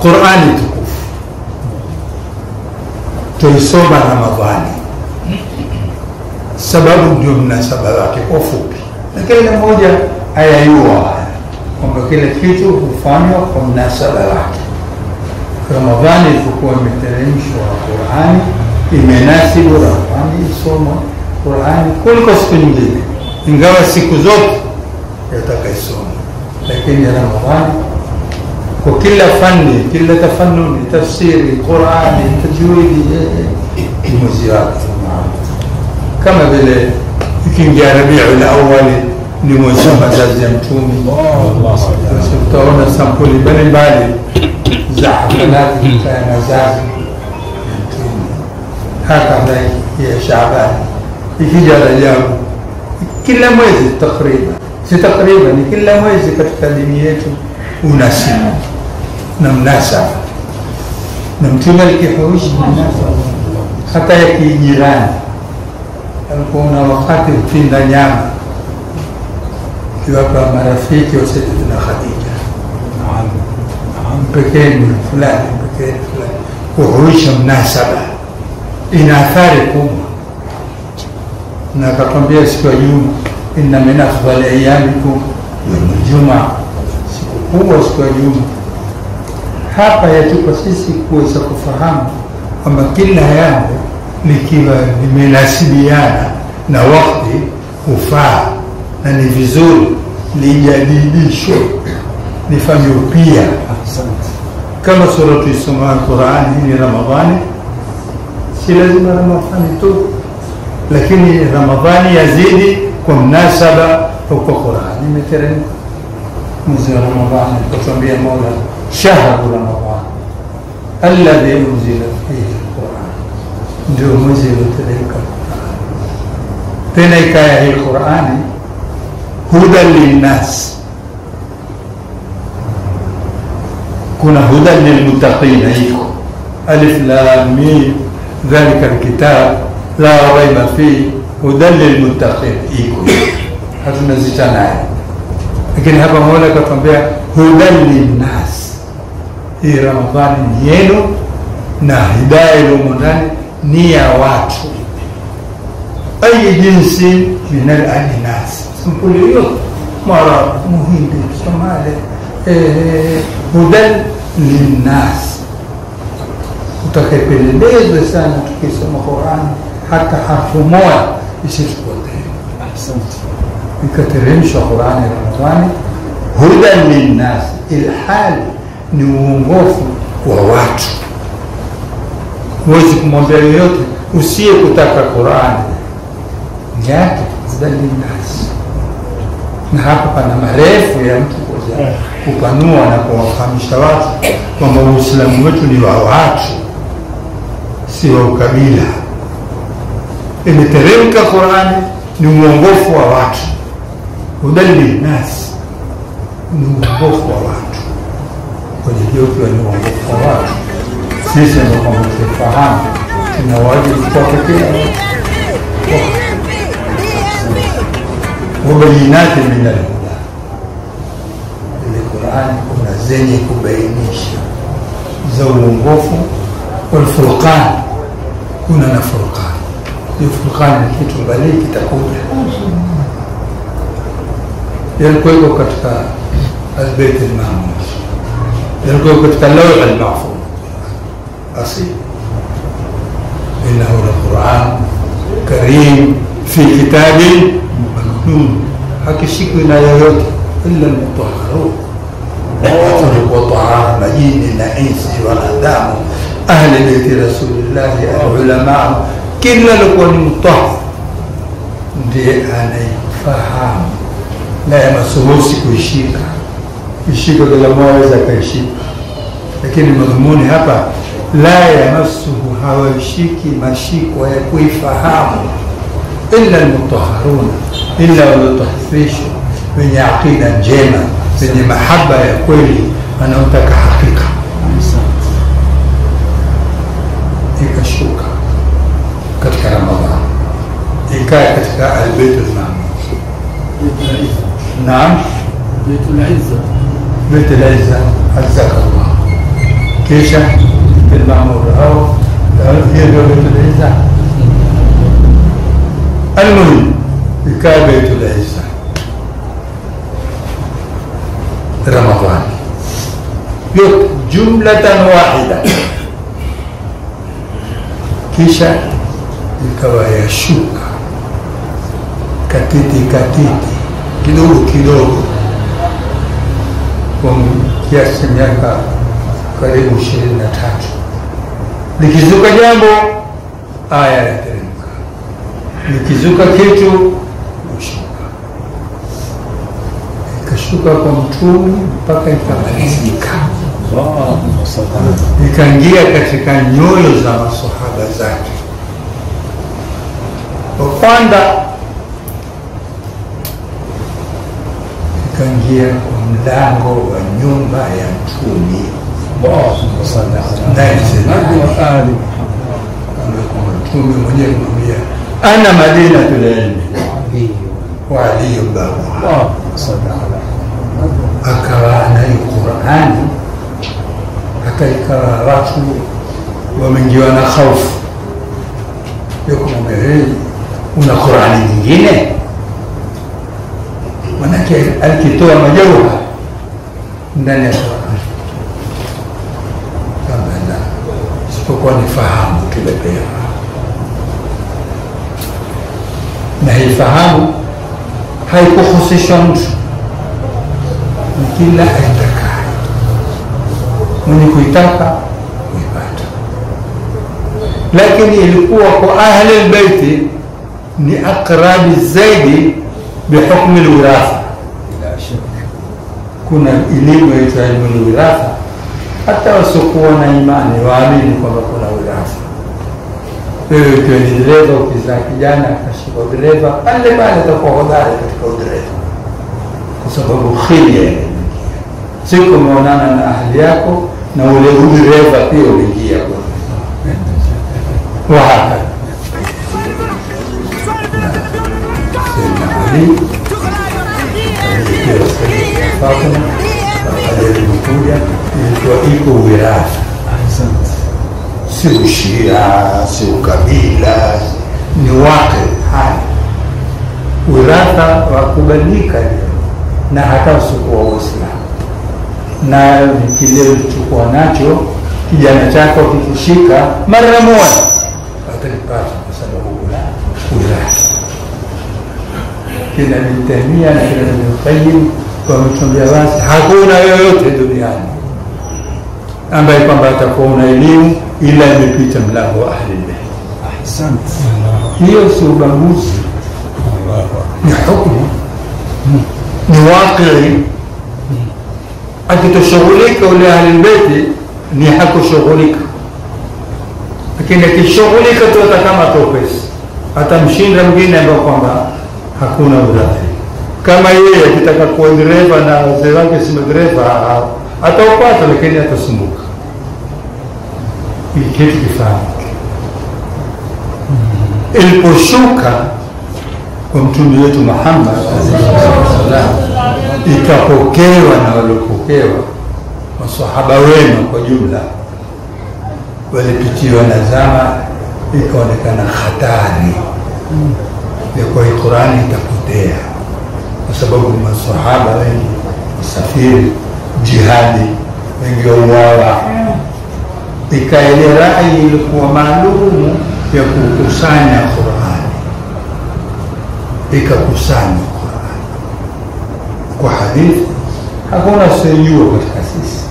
Qur'ani tukufu tulisoma Ramadhani, sababu ndio mnasaba wake kwa fupi, na kila mmoja ayayua kwamba kile kitu hufanywa kwa mnasaba wake. Ramadhani ilikuwa imeteremshwa Qur'ani, imenasibu Ramadhani isoma Qur'ani kuliko siku nyingine, ingawa siku zote yataka isoma, lakini Ramadhani kwa kila fani, kila tafannuni, tafsiri, Qur'ani, tajwidi, mwezi wake. Kama vile ikiingia Rabiul Awwal ni mwezi wa mazazi ya Mtume, utaona sampuli mbalimbali za hafalati za mazazi ya Mtume. Hakadha ya Shaaban, ikija Rajab, kila mwezi takriban ni kila mwezi katika dini yetu una siku na mnasaba, na Mtume alikihuisha mnasaba hata ya kijirani. Alikuwa na wakati kupinda nyama kiwapa marafiki wa Sayyidatina Khadija, mpekeni fulani kuhuisha mnasaba, ina athari kubwa. Na akatwambia siku ya Juma, inna min afdali ayyamikum yawmul Juma, siku kubwa siku ya Juma. Hapa yatupa sisi kuweza kufahamu kwamba kila jambo likiwa limenasibiana na wakati hufaa na ni vizuri lijadidishwe, lifanywe upya. Kama sura tuisoma Qur'ani ni Ramadhani, si lazima Ramadhani tu, lakini Ramadhani yazidi kwa mnasaba kwa Qur'ani imeteremka mwezi wa Ramadhani. Tukwambia Mola, shahru Ramadhan alladhi unzila fihi al-Qur'an, ndio mwezi ulioteremka tena ikaya hii Qur'ani hudan linnas, kuna hudan lilmuttaqin, iko alif lam mim dhalika alkitab la raiba fihi hudan lilmuttaqin, iko hatuna zitanaye. Lakini hapa Mola katuambia hudan linnas, hii Ramadhani ni yenu na hidayah iliyomo ndani ni ya watu. Ayi jinsi min al-ajnas, sampuli hiyo mara Muhindi, Somali, hudan linnas. Utakapendezwa sana tukisoma Qur'an, hata harfu moja isipotee. Asante. Ikateremshwa Qur'ani Ramadhani hudan linnas, ilhali ni uongofu wa watu. Huwezi kumwambia yoyote usiye kutaka Qur'ani ni yake hudan linnas. Na hapa pana marefu ya mtu kupanua na kuwafahamisha watu kwamba Uislamu wetu ni wa watu, si wa ukabila. Imeteremka Qur'ani ni uongofu wa watu, hudan linnas ni uongofu wa watu. Kwa hiyo ni uongofu wa watu, sisi ndio kama tufahamu tuna wajibu kwa pekee wabayinati min al-huda. Ile Qur'ani kuna zenye kubainisha za uongofu, wal furqan, kuna na furqan. Hiyo furqan ni kitu mbali kitakuja, yalikuwa katika al-Bayt al-Ma'mur, yalikuwa katika Lawh al-Mahfuz asili. Innahu al-Qur'an karim fi kitabin hakishikwi na yoyote illa al-mutahharun, wa tahara majini na insi wanadamu, ahli baiti rasulillahi, al-ulama, kila alikuwa ni mutahhar ndiye anayefahamu. La yamasuhu kuishika kila mmoja akaishika, lakini madhumuni hapa la yamasuhu, hawashiki mashiko ya kuifahamu illa al-mutahharun, illa waliotahrishwa, wenye aqida njema, wenye mahaba ya kweli, wanaotaka hakika. Ikashuka katika Ramadhani, ikaa katika al-Bayt al-Ma'mur. Naam, Bayt al-Izza, Bayt al-Izza, azzaka Allah. kisha Al-Ma'mur au hiyo ndio Baitul Izza. Al-muhim ikawa Baitul Izza Ramadhani yote jumlatan wahida, kisha ikawa yashuka katiti kidogo kidogo kwa kiasi miaka karibu 23. Likizuka jambo aya yateremka, likizuka kitu ushuka, ikashuka kwa Mtume mpaka ikamalizika, ikaingia katika nyoyo za masahaba zake. Kwa kwanza ikaingia kwa mlango wa nyumba ya Mtume Mtume mwenyewe kumwambia ana madinatul ilmi wa aliyu babuha, akawa anayo Qur'ani hata ikawa watu wameingiwa na hofu ya kumwambia una Qur'ani nyingine, manake alitoa majauha ndani ya Qur'ani kama isipokuwa nifahamu tulepewa, na hii fahamu haikuhusishwa mtu, ni kila aitakaye, mwenye kuitaka kuipata. Lakini ilikuwa kwa ahli albayti ni akrabi zaidi bihukmi alwiratha. Kuna elimu ya ilmu alwiratha, hata wasiokuwa na imani waamini kwamba kuna wiratha. Wewe ukiwa ni dereva, ukizaa kijana akashika udereva, pale atakuwa hodari katika udereva, kwa sababu khilya siku umeonana na ahli yako na ule udereva pia uliingia kwa wahaka. Ali Fatima alikuja, ilikuwa iko wiratha, si ushia, si ukabila, ni wake hai. Wiratha wakubalika na hata usikuwa Uislamu, na kile ulichokuwa nacho kijana chako kikushika mara moja atalipata, kwa sababu kuna wiratha. Kina Ibn na kina Ibn Qayyim wametuambia wazi, hakuna yoyote duniani ambaye kwamba atakuwa una elimu ila imepita mlango wa ahli bayt. Ahsante. Hiyo si ubaguzi, ni hukumu, ni waqi. Akitoshughulika ule ahli bayt ni hakushughulika, lakini akishughulika tu hata kama topesi atamshinda mwingine ambao kwamba hakuna urathi. Kama yeye akitaka kuwa dereva na wazee wake si dereva, ataupata, lakini atasumbuka. Hii kitu kifahamu. Iliposhuka kwa Mtume wetu Muhammad ikapokewa na waliopokewa maswahaba wema kwa jumla, walipitiwa na zama, ikaonekana hatari ya kwa Qur'ani itapotea, kwa sababu maswahaba wengi wasafiri jihadi, wengi wauawa. Ikaile rai ilikuwa maalumu ya kukusanya Qur'ani, ikakusanya Qur'ani kwa hadithi, hakuna sijua katika sisi,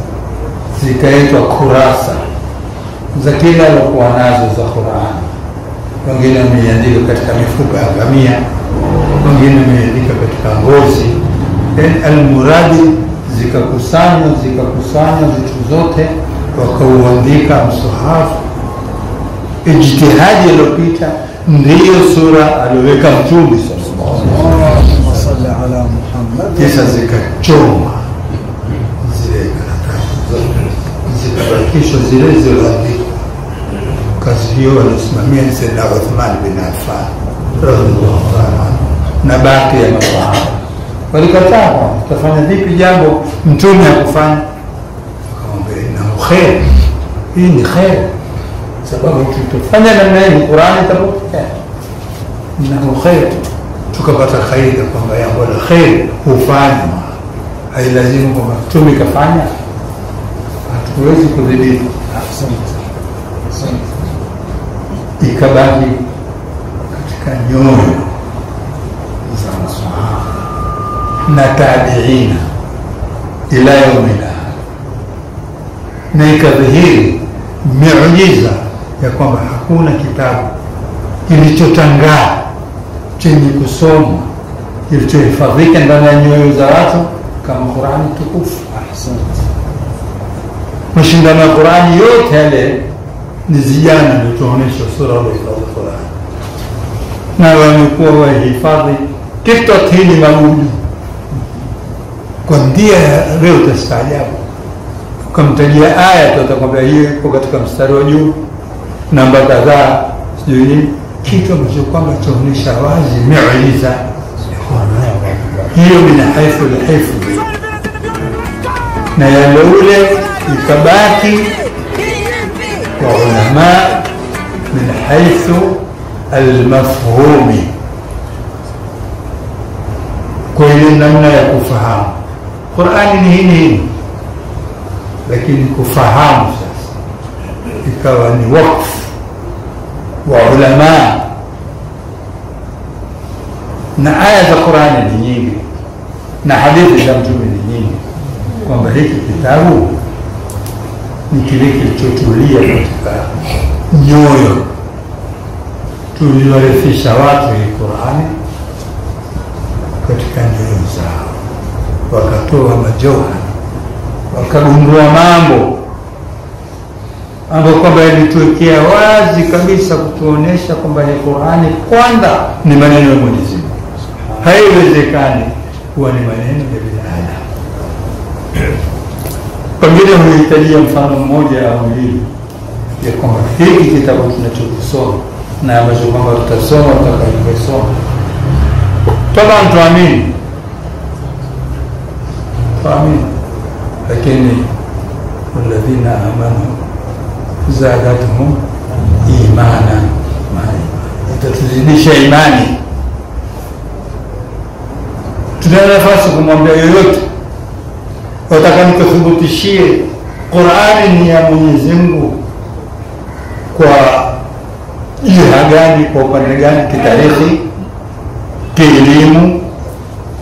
zikaitwa kurasa za kila alikuwa nazo za Qur'ani. Wengine wameandika katika mifupa ya ngamia, wengine wameandika katika ngozi. Al-muradi zikakusanywa vitu zote, wakauandika msahafu. Ijtihadi iliyopita ndiyo sura aliyoweka Mtume sallallahu alaihi wasallam, kisha zikachoma zile karatasi, zikabakishwa zile zilizoandikwa. Kazi hiyo walisimamia ni Sayyidina Uthman bin Affan radhiallahu anhu na baadhi ya masahaba. Walikataa, utafanya vipi jambo Mtume hakufanya? Akamwambia na khair hii ni khair, sababu tukifanya namna hii Qur'ani itapokea na khair, tukapata khair kwamba jambo la khair hufanywa, hailazimu kwamba Mtume kafanya, hatuwezi kudhibiti. Ikabaki katika nyoyo za maswahaba na tabiina ila yaumina, na ikadhihiri miujiza ya kwamba hakuna kitabu kilichotangaa chenye kusoma kilichohifadhika ndani ya nyoyo za watu kama Qur'ani tukufu. Mashindano ya Qur'ani yote yale ni zijana ndio tuonyesha sura ya Qur'ani, na wamekuwa wahifadhi kitu hili magumu kwa ndia. Leo utastaajabu ukamtajia aya tu atakwambia hiyo iko katika mstari wa juu namba kadhaa, sijui kitu ambacho kwamba tuonyesha wazi miujiza hiyo min haithu al-hifdh, na yale ule ikabaki kwa ulama min haithu al-mafhumi, kwa ile namna ya kufahamu Qur'ani ni hii, lakini kufahamu sasa ikawa ni wakfu wa ulama. Na aya za Qur'ani ni nyingi na hadithi za Mtume ni nyingi, kwamba hiki kitabu ni kile kilichotulia katika nyoyo, tuliwarithisha watu hii Qur'ani katika nyoyo zao, wakatoa majoha, wakagundua mambo ambayo kwamba yalituwekea wazi kabisa kutuonesha kwamba hii Qur'ani kwanza ni maneno ya Mwenyezi Mungu, haiwezekani kuwa ni maneno ya binadamu. Pengine huhitajia mfano mmoja au mbili ya kwamba hiki kitabu tunachokisoma na ambacho kwamba tutasoma tutakayosoma toba tuamini, lakini walladhina amanu zadatuhum imana, itatuzidisha imani. Tuna nafasi kumwambia yoyote wataka nikuthibitishie Qur'ani ni ya Mwenyezi Mungu kwa jiha gani, kwa upande gani, kitarikhi, kielimu,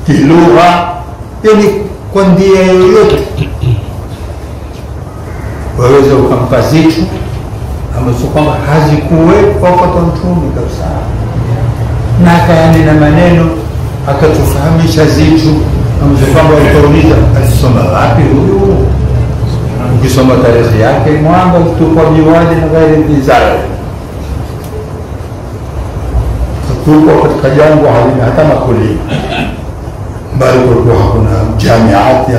kilugha, yani kwa ndia yoyote waweza ukampa zitu ambazo kwamba hazikuwekwa kwa Mtume kabisa, na akayanena maneno akatufahamisha zitu ambazo kwamba utauliza alisoma wapi huyu. Ukisoma tarehe yake mwamba tuko biwadi na ghairi dhizara, tuko katika jangwa halina hata makuli, bali kulikuwa hakuna jamiati,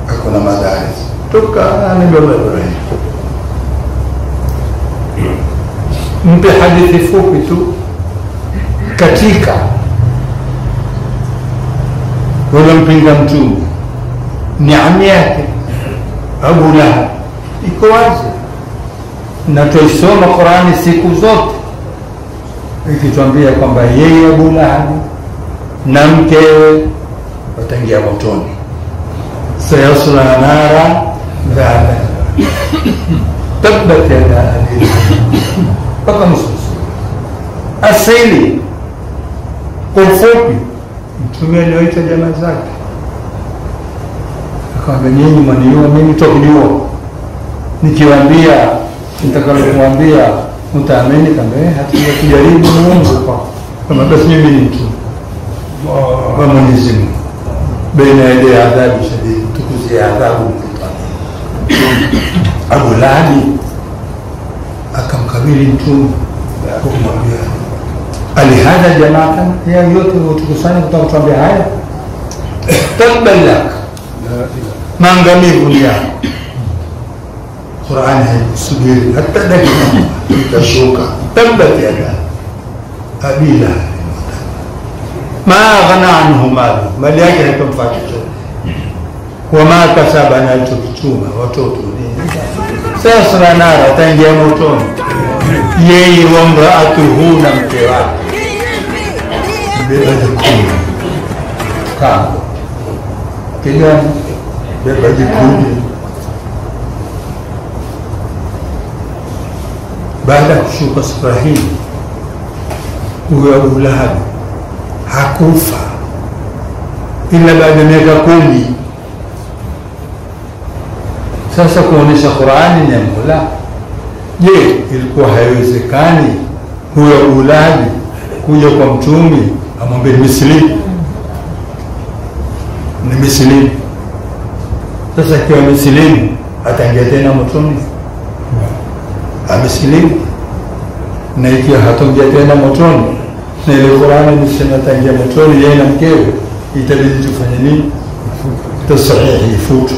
hakuna madaris, tukanibebebere. Mpe hadithi fupi tu katika wala mpinga Mtume, ni'ama yake Abu Lahab iko wazi, na tuisoma Qur'ani siku zote ikituambia kwamba yeye Abu Lahab na mkewe wataingia motoni, sayasla nara dhata tabbat yada abi mpaka nusu asili. Kwa ufupi, Mtume aliwaita jamaa zake akamwambia, nyinyi mniua mimi, tokuniua nikiwaambia nitakalomwambia mtaamini? Kama hata kujaribu Mungu kwa kama basi mimi ni mtu wa Mwenyezi Mungu, baina ya adhabu shadidi, tukuzie adhabu. Abu Lahab akamkabili Mtume akamwambia, alihadha jamaa ya yote utukusanya kutoka kutuambia haya, tabbalak maangamivu ni yako. Qur'ani haikusubiri hata dakika, itashuka tabbat yada abi lahab ma ghana anhu mali yake haitomfaa chochote, wama kasaba na alichokichuma watoto ni sasa na nara ataingia motoni yeye wamraatuhu na mke wake beba jikuni kama kijana beba jikuni. Baada ya kushuka sura hii huyo Abu Lahab hakufa ila baada ya miaka 10. Sasa kuonesha Qur'ani ni Mola. Je, ilikuwa haiwezekani huyo Abu Lahab kuja kwa mtume amwambie Muslim ni Muslim? Sasa kiwa Muslim ataingia tena motoni? Amesilimu na ikiwa hataingia tena motoni na ile Qur'ani inasema ataingia motoni yeye na mkewe, itabidi tufanye nini? Tasahihi futu.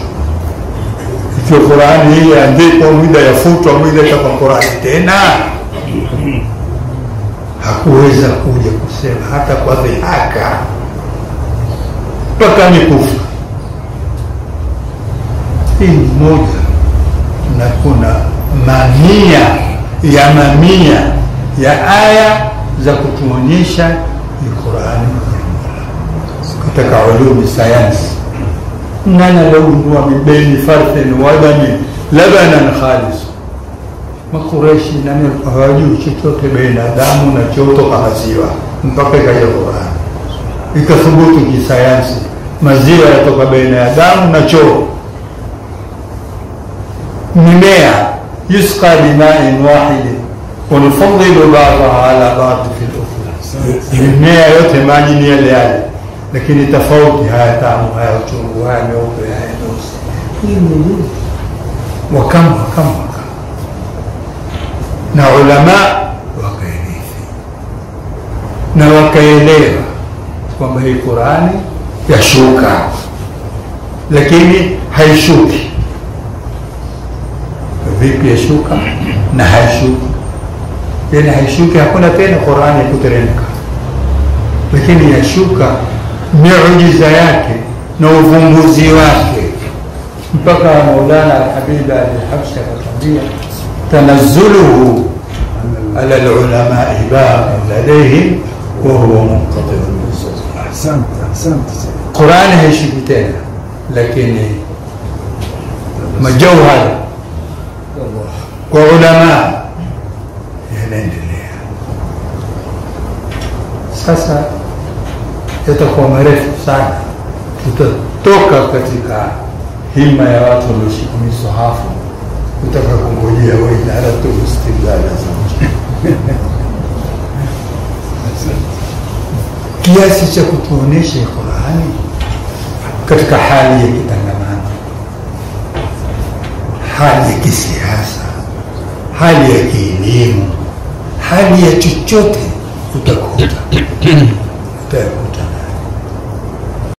Ikiwa Qur'ani hii andikwa muda ya futu muda itakuwa Qur'ani tena, hakuweza kuja kusema hata kwa dhihaka mpaka nikufa. Hii moja, na kuna mamia ya aya za kutuonyesha ni Qur'ani katika ulumi sayansi. Nana launua mibeni farthin wadami labanan khalis. Makureshi nani hawajui chochote baina damu na choto kwa maziwa mpaka ikaja Qur'ani ikathubutu kisayansi maziwa yatoka baina ya damu na choo. Mimea yusqa bima'in wahid wa nufaddilu ba'daha ala ba'd fi al-ukhra. Mimea yote maji ni yale yale, lakini tofauti haya tamu, haya chungu, haya meupe, haya meusi. Hii ni nini? Wakam na ulama wakairithi na wakaelewa kwamba hii Qur'ani yashuka, lakini haishuki. Vipi yashuka na haishuki? Yani haishuki, hakuna tena Qur'ani ya kuteremka, lakini yashuka miujiza yake na uvumbuzi wake. Mpaka Maulana Al-Habib Al-Habshi akatambia tanazzuluhu ala al-ulama baqin ladayhim wa huwa munqati'. Ahsanta. Qur'ani haishuki tena, lakini majawhar kwa ulama yanaendelea. Sasa yatakuwa marefu sana, tutatoka katika hima ya watu walioshika misahafu kutaka kungojea waidharatu istidlala zawji kiasi cha kutuonesha Qur'ani katika hali ya kitangamano, hali ya kisiasa, hali ya kielimu, hali ya chochote utakuta